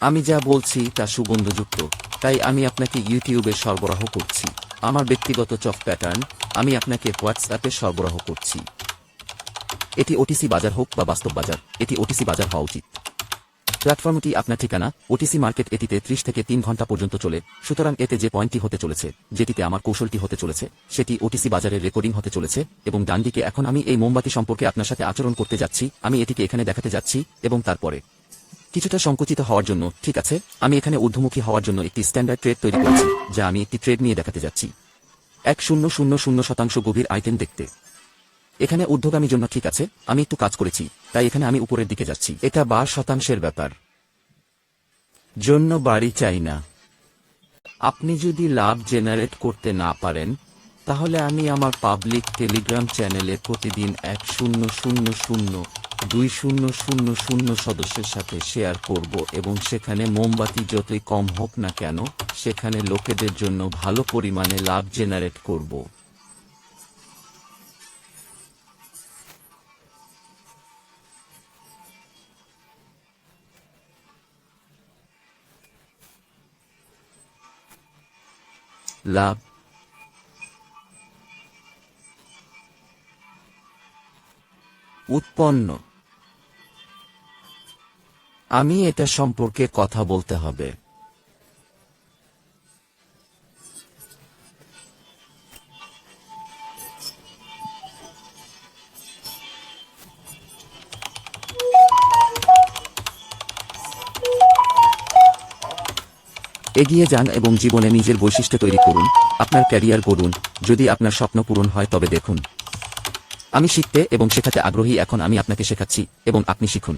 আমি যা বলছি তা সুগন্ধযুক্ত, তাই আমি আপনাকে ইউটিউবে সরবরাহ করছি। আমার ব্যক্তিগত চক প্যাটার্ন আমি আপনাকে হোয়াটসঅ্যাপে সরবরাহ করছি। এটি ওটিসি বাজার হোক বা বাস্তব বাজার, এটি ওটিসি বাজার হওয়া উচিত। প্ল্যাটফর্মটি আপনার ঠিকানা, ওটিসি মার্কেট। এটিতে 30 থেকে 3 ঘন্টা পর্যন্ত চলে, সুতরাং এতে যে পয়েন্টটি হতে চলেছে, যেটিতে আমার কৌশলটি হতে চলেছে, সেটি ওটিসি বাজারের রেকর্ডিং হতে চলেছে। এবং ডানদিকে এখন আমি এই মোমবাতি সম্পর্কে আপনার সাথে আচরণ করতে যাচ্ছি। আমি এটিকে এখানে দেখাতে যাচ্ছি এবং তারপরে কিছুটা সংকুচিত হওয়ার জন্য, ঠিক আছে, আমি এখানে ঊর্ধ্বমুখী হওয়ার জন্য একটি স্ট্যান্ডার্ড ট্রেড তৈরি করেছি, যা আমি একটি ট্রেড নিয়ে দেখাতে যাচ্ছি। 1000% গভীর আইটেম দেখতে। এখানে ঊর্ধ্বগামী জন্য, ঠিক আছে, আমি একটু কাজ করেছি, তাই এখানে আমি উপরের দিকে যাচ্ছি। এটা 12% ব্যাপার জন্য বাড়ি চাই না। আপনি যদি লাভ জেনারেট করতে না পারেন, তাহলে আমি আমার পাবলিক টেলিগ্রাম চ্যানেলে প্রতিদিন 1000-2000 সদস্যের সাথে শেয়ার করব এবং সেখানে মোমবাতি যতই কম হোক না কেন, সেখানে লোকেদের জন্য ভালো পরিমাণে লাভ জেনারেট করব। লাভ উৎপন্ন। আমি এটা সম্পর্কে কথা বলতে হবে। এগিয়ে যান এবং জীবনে নিজের বৈশিষ্ট্য তৈরি করুন, আপনার ক্যারিয়ার গড়ুন। যদি আপনার স্বপ্ন পূরণ হয় তবে দেখুন। আমি শিখতে এবং শেখাতে আগ্রহী, এখন আমি আপনাকে শেখাচ্ছি এবং আপনি শিখুন।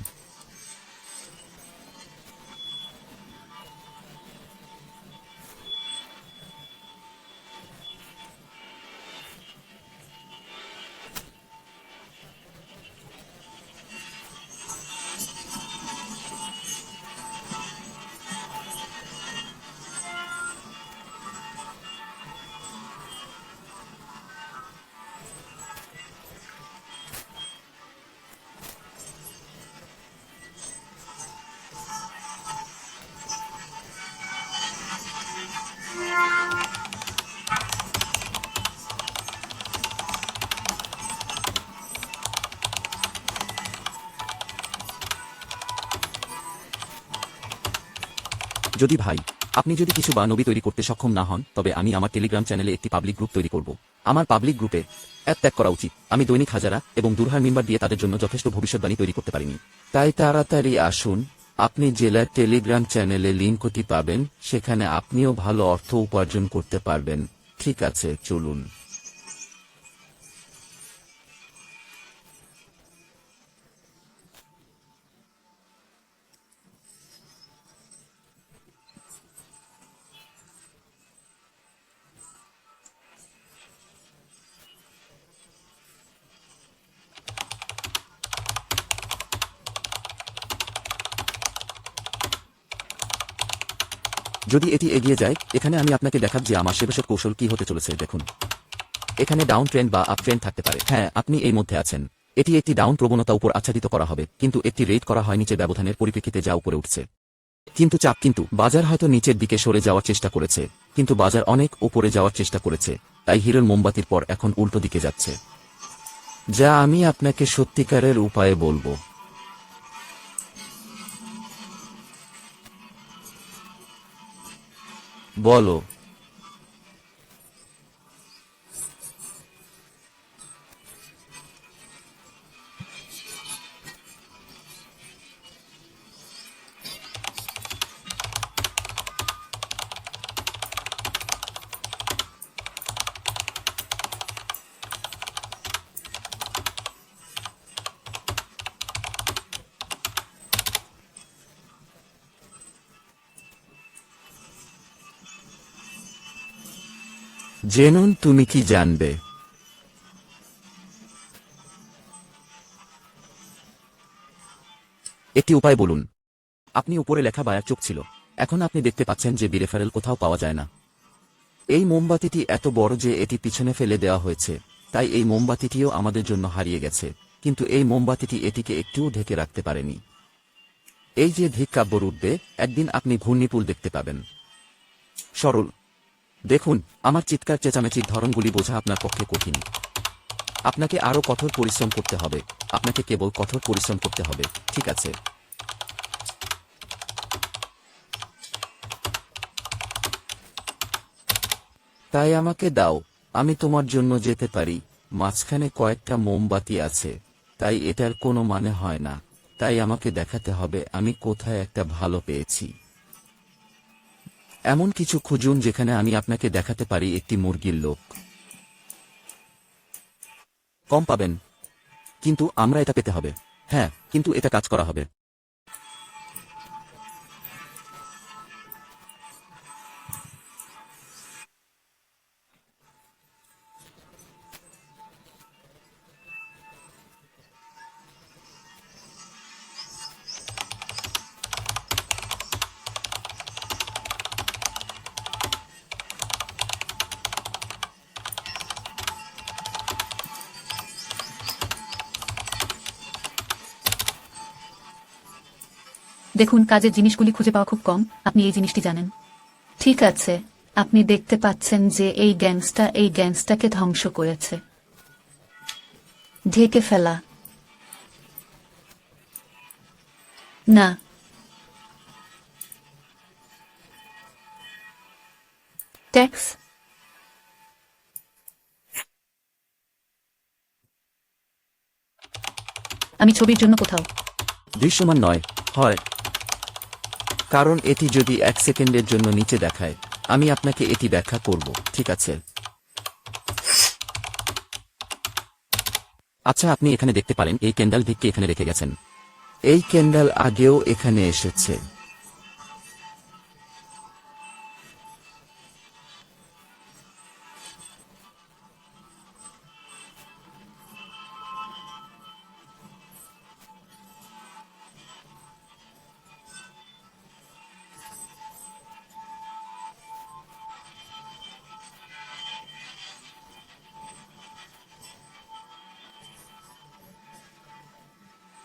যদি ভাই, আপনি যদি কিছু বা নবী তৈরি করতে সক্ষম না হন, তবে আমি আমার টেলিগ্রাম চ্যানেলে একটি পাবলিক গ্রুপ তৈরি করব। আমার পাবলিক গ্রুপে অ্যাপ ত্যাগ করা উচিত। আমি দৈনিক হাজারা এবং দুরহার মিম্বার দিয়ে তাদের জন্য যথেষ্ট ভবিষ্যৎবাণী তৈরি করতে পারিনি। তাই তাড়াতাড়ি আসুন। আপনি জেলার টেলিগ্রাম চ্যানেলে লিঙ্কটি পাবেন, সেখানে আপনিও ভালো অর্থ উপার্জন করতে পারবেন। ঠিক আছে, চলুন। যদি এটি এগিয়ে যায়, এখানে আমি আপনাকে দেখাব যে আমার শেষের কৌশল কি হতে চলেছে। দেখুন, এখানে ডাউন ট্রেন্ড বা আপ ট্রেন্ড থাকতে পারে। হ্যাঁ, আপনি এই মধ্যে আছেন। এটি একটি ডাউন প্রবণতা উপর আচ্ছাদিত করা হবে, কিন্তু একটি রেট করা হয় নিচে ব্যবধানের পরিপ্রেক্ষিতে যা উপরে উঠছে। কিন্তু বাজার হয়তো নিচের দিকে সরে যাওয়ার চেষ্টা করেছে, কিন্তু বাজার অনেক উপরে যাওয়ার চেষ্টা করেছে, তাই হিরোর মোমবাতির পর এখন উল্টো দিকে যাচ্ছে। যা আমি আপনাকে সত্যিকারের উপায়ে বলবো। বলো। জেনুন, তুমি কি জানবে? একটি উপায় বলুন। আপনি উপরে লেখা বায়ার চোখ ছিল, এখন আপনি দেখতে পাচ্ছেন যে বিরেফারেল কোথাও পাওয়া যায় না। এই মোমবাতিটি এত বড় যে এটি পিছনে ফেলে দেওয়া হয়েছে, তাই এই মোমবাতিটিও আমাদের জন্য হারিয়ে গেছে, কিন্তু এই মোমবাতিটি এটিকে একটুও ঢেকে রাখতে পারেনি। এই যে ধিক কাব্যর উঠবে, একদিন আপনি ঘূর্ণিপুল দেখতে পাবেন। সরল। দেখুন, আমার চিৎকার চেঁচামেচির ধরনগুলি বোঝা আপনার পক্ষে কঠিন। আপনাকে আরও কঠোর পরিশ্রম করতে হবে। আপনাকে কেবল কঠোর পরিশ্রম করতে হবে, ঠিক আছে? তাই আমাকে দাও, আমি তোমার জন্য যেতে পারি। মাঝখানে কয়েকটা মোমবাতি আছে, তাই এটার কোনো মানে হয় না। তাই আমাকে দেখাতে হবে আমি কোথায় একটা ভালো পেয়েছি। এমন কিছু খুঁজুন যেখানে আমি আপনাকে দেখাতে পারি একটি মুরগির লোক। কম পাবেন, কিন্তু আমরা এটা পেতে হবে। হ্যাঁ, কিন্তু এটা কাজ করা হবে। দেখুন, কাজের জিনিসগুলি খুঁজে পাওয়া খুব কম। আপনি এই জিনিসটি জানেন। ঠিক আছে, আপনি দেখতে পাচ্ছেন যে এই গ্যাংসটাকে ধ্বংস করেছে। ঢেকে ফেলা। না, ট্যাক্স। আমি ছবির জন্য কোথাও দৃশ্যমান নয়, হয়। কারণ এটি যদি 1 সেকেন্ডের জন্য নিচে দেখায়, আমি আপনাকে এটি ব্যাখ্যা করব, ঠিক আছে? আচ্ছা, আপনি এখানে দেখতে পারেন এই ক্যান্ডেল ভিককে এখানে রেখে গেছেন। এই ক্যান্ডেল আগেও এখানে এসেছে।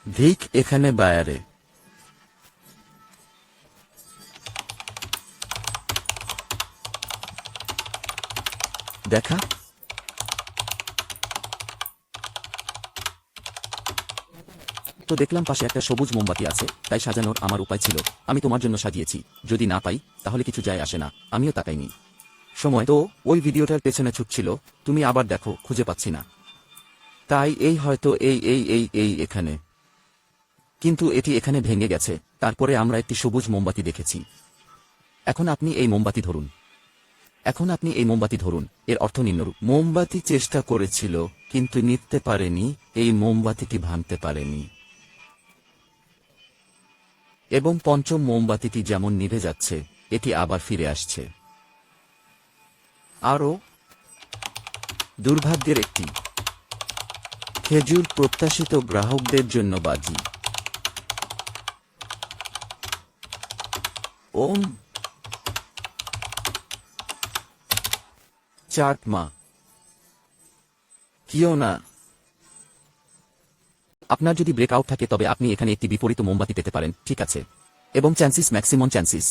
ভিক এখানে বায়ারে। দেখা। তো দেখলাম পাশে একটা সবুজ মোমবাতি আছে, তাই সাজানোর আমার উপায় ছিল। আমি তোমার জন্য সাজিয়েছি। যদি না পাই, তাহলে কিছু যায় আসে না, আমিও তাকাইনি। সময় তো ওই ভিডিওটার পেছনে ছুটছিল। তুমি আবার দেখো, খুঁজে পাচ্ছি না। তাই এই হয়তো এই এখানে। কিন্তু এটি এখানে ভেঙে গেছে। তারপরে আমরা একটি সবুজ মোমবাতি দেখেছি। এখন আপনি এই মোমবাতি ধরুন। এখন আপনি এই মোমবাতি ধরুন। এর অর্থ নিম্নরূপ। মোমবাতি চেষ্টা করেছিল, কিন্তু নিতে পারেনি। এই মোমবাতিটি ভাঙতে পারেনি। এবং পঞ্চম মোমবাতিটি যেমন নিভে যাচ্ছে, এটি আবার ফিরে আসছে। আরও দুর্ভাগ্যের একটি খেজুর প্রত্যাশিত গ্রাহকদের জন্য বাজি। ওম চাটমা কিও না। আপনার যদি ব্রেকআউট থাকে তবে আপনি এখানে একটি বিপরীত মোমবাতি পেতে পারেন, ঠিক আছে? এবং চান্সিস ম্যাক্সিমম চান্সিস।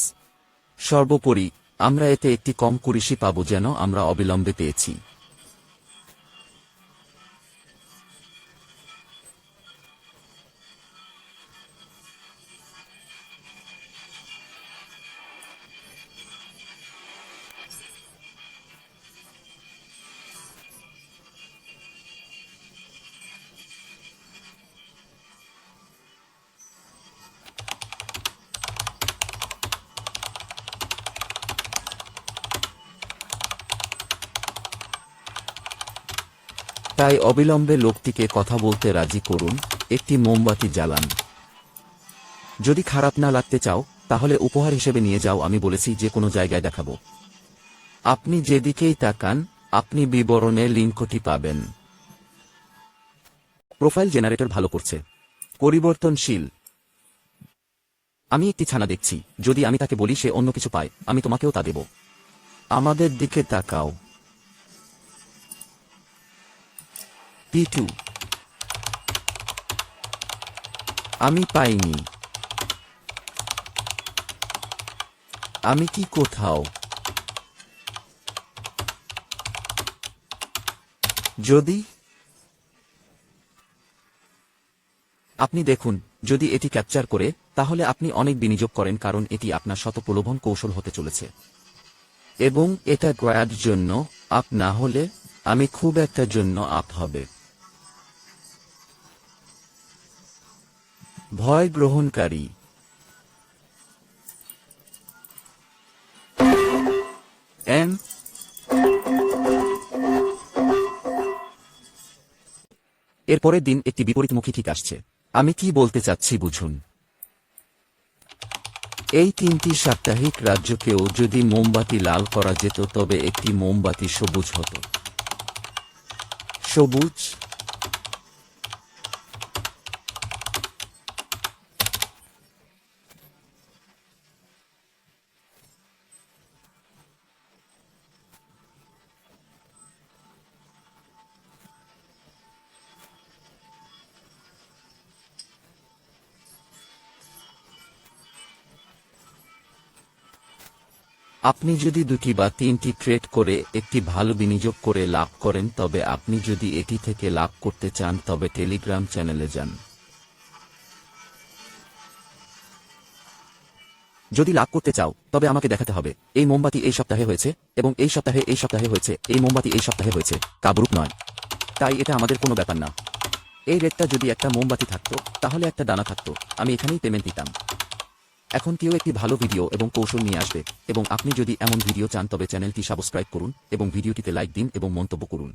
সর্বোপরি আমরা এতে একটি কম কুরিশি পাব যেন আমরা অবিলম্বে পেয়েছি। তাই অবিলম্বে লোকটিকে কথা বলতে রাজি করুন। একটি মোমবাতি জ্বালান। যদি খারাপ না লাগতে চাও, তাহলে উপহার হিসেবে নিয়ে যাও। আমি বলেছি যে কোনো জায়গায় দেখাবো। আপনি যেদিকেই তাকান, আপনি বিবরণে লিঙ্কটি পাবেন। প্রোফাইল জেনারেটর ভালো করছে। পরিবর্তনশীল। আমি একটি ছানা দেখছি। যদি আমি তাকে বলি সে অন্য কিছু পায়, আমি তোমাকেও তা দেব। আমাদের দিকে তাকাও। P2 আমি পাইনি। আমি কি কোথাও যদি আপনি দেখুন যদি এটি ক্যাপচার করে তাহলে আপনি অনেক বিনিয়োগ করেন কারণ এটি আপনার শত প্রলোভন কৌশল হতে চলেছে এবং এটা গ্র্যাড জন্য আপ না হলে আমি খুব একটা জন্য আপ হবে ভয় গ্রহণকারী এম এরপরের দিন একটি বিপরীতমুখী ঠিক আসছে আমি কি বলতে চাচ্ছি বুঝুন এই 3টি সাপ্তাহিক রাজ্যকেও যদি মোমবাতি লাল করা যেত তবে একটি মোমবাতি সবুজ হতো সবুজ আপনি যদি 2টি বা 3টি ট্রেড করে একটি ভালো বিনিয়োগ করে লাভ করেন তবে আপনি যদি এটি থেকে লাভ করতে চান তবে টেলিগ্রাম চ্যানেলে যান যদি লাভ করতে চাও তবে আমাকে দেখাতে হবে এই মোমবাতি এই সপ্তাহে হয়েছে এবং এই সপ্তাহে হয়েছে এই মোমবাতি এই সপ্তাহে হয়েছে কাবরূপ নয় তাই এটা আমাদের কোনো ব্যাপার না এই রেটটা যদি একটা মোমবাতি থাকতো তাহলে একটা দানা থাকতো আমি এখানেই পেমেন্ট দিতাম এখন কেউ একটি ভালো ভিডিও এবং কৌশল নিয়ে আসবে এবং আপনি যদি এমন ভিডিও চান তবে চ্যানেলটি সাবস্ক্রাইব করুন এবং ভিডিওটিতে লাইক দিন এবং মন্তব্য করুন